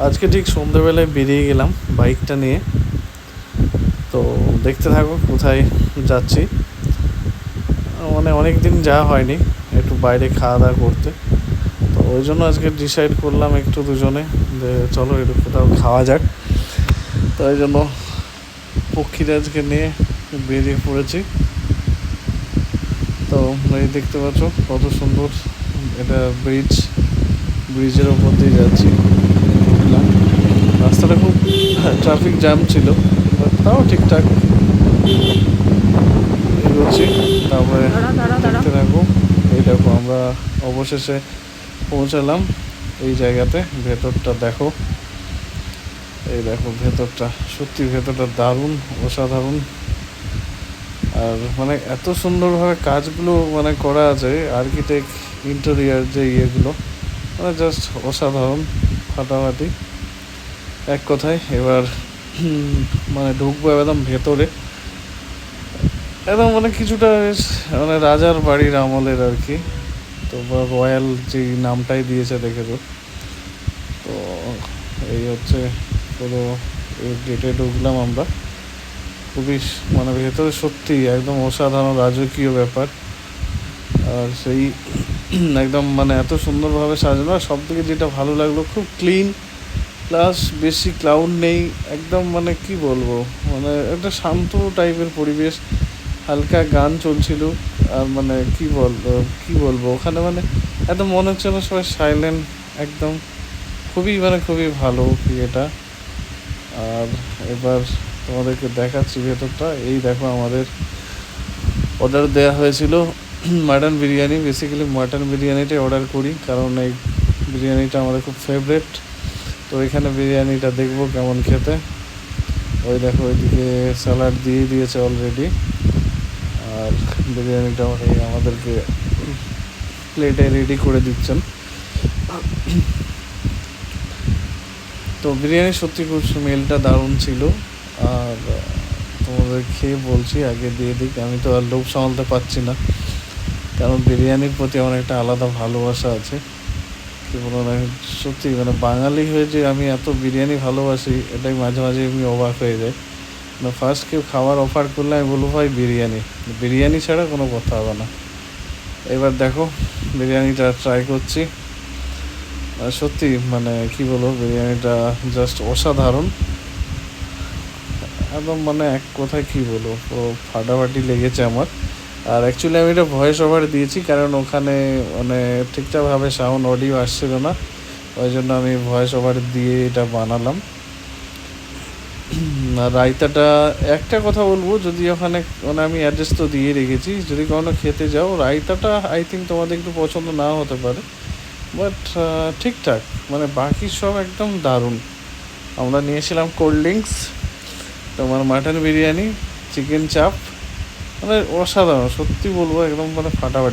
আজকে ঠিক সন্ধ্যেবেলায় বেরিয়ে গেলাম বাইকটা নিয়ে। তো দেখতে থাকো কোথায় যাচ্ছি। মানে অনেক দিন যাওয়া হয়নি একটু বাইরে খাওয়া দাওয়া করতে। তো ওই জন্য আজকে ডিসাইড করলাম একটু দুজনে যে চলো একটু কোথাও খাওয়া যাক। তো ওই জন্য পক্ষীরাজকে নিয়ে বেরিয়ে পড়েছি। তো এই দেখতে পাচ্ছ কত সুন্দর, এটা ব্রিজের ওপর দিয়ে যাচ্ছি। ঢুকলাম, রাস্তাটা খুব ট্রাফিক জ্যাম ছিল, বাট তাও ঠিকঠাক এগোচ্ছি। তারপরে দেখতে থাকবো। এই দেখো আমরা অবশেষে পৌঁছালাম এই জায়গাতে। ভেতরটা দেখো, এই দেখো ভেতরটা, সত্যি ভেতরটা দারুণ, অসাধারণ। আর মানে এত সুন্দরভাবে কাজগুলো মানে করা আছে, আর্কিটেক্ট ইন্টেরিয়ার যে ইয়েগুলো মানে জাস্ট অসাধারণ, ফাটাফাটি এক কথায়। এবার মানে ঢুকবো একদম ভেতরে, একদম মানে কিছুটা মানে রাজার বাড়ির আমলের আর কি। তো রয়্যাল যে নামটাই দিয়েছে দেখেছো। তো এই হচ্ছে পুরো গেটে ঢুকলাম আমরা। খুবই মানে ভেতরে সত্যি একদম অসাধারণ রাজকীয় ব্যাপার। আর সেই একদম মানে এত সুন্দরভাবে সাজানো। আর সব থেকে যেটা ভালো লাগলো, খুব ক্লিন, প্লাস বেশি ক্লাউড নেই, একদম মানে কি বলবো, মানে একটা শান্ত টাইপের পরিবেশ। হালকা গান চলছিল। আর মানে কি বলবো ওখানে, মানে একদম মনে হচ্ছে না, সবাই সাইলেন্ট একদম। খুবই ভালো এটা। আর এবার তোমাদেরকে দেখাচ্ছি ভেতরটা। এই দেখো আমাদের অর্ডার দেওয়া হয়েছিল মাটন বিরিয়ানি। বেসিক্যালি মাটন বিরিয়ানিটাই অর্ডার করি, কারণ এই বিরিয়ানিটা আমাদের খুব ফেভারেট। তো এখানে বিরিয়ানিটা দেখবো কেমন খেতে। ওই দেখো ওইদিকে স্যালাড দিয়ে দিয়েছে অলরেডি। আর বিরিয়ানিটা আমাদেরকে প্লেটে রেডি করে দিচ্ছেন। তো বিরিয়ানি সত্যি খুব স্মেলটা দারুণ ছিল। আর তোমাদের খেয়ে বলছি, আগে দিয়ে দিক, আমি তো আর লোভ সামলাতে পারছি না, কারণ বিরিয়ানির প্রতি আমার একটা আলাদা ভালোবাসা আছে। কী বলো না, সত্যি মানে বাঙালি হয়ে যে আমি এত বিরিয়ানি ভালোবাসি, এটাই মাঝে মাঝে আমি অবাক হয়ে যাই। না, ফার্স্ট কেউ খাবার অফার করলে আমি বলবো ভাই বিরিয়ানি, বিরিয়ানি ছাড়া কোনো কথা হবে না। এবার দেখো বিরিয়ানিটা ট্রাই করছি। আর সত্যি মানে কি বলবো, বিরিয়ানিটা জাস্ট অসাধারণ, একদম মানে এক কথায় কী বলবো, পুরো ফাটাফাটি লেগেছে আমার। আর অ্যাকচুয়ালি আমি এটা ভয়েস ওভার দিয়েছি, কারণ ওখানে মানে ঠিকঠাকভাবে সাউন্ড অডিও আসছিল না। ওই জন্য আমি ভয়েস ওভার দিয়ে এটা বানালাম। আর রায়তাটা, একটা কথা বলবো, যদি ওখানে মানে আমি অ্যাড্রেস তো দিয়ে রেখেছি, যদি কখনো খেতে যাও, রায়তাটা আই থিঙ্ক তোমাদের একটু পছন্দ নাও হতে পারে, বাট ঠিকঠাক, মানে বাকি সব একদম দারুণ। আমরা নিয়েছিলাম কোল্ড ড্রিঙ্কস, তোমার মাটন বিরিয়ানি, চিকেন চাপ, মানে অসাধারণ, সত্যি বলবো একদম মানে ফাটাফাটি।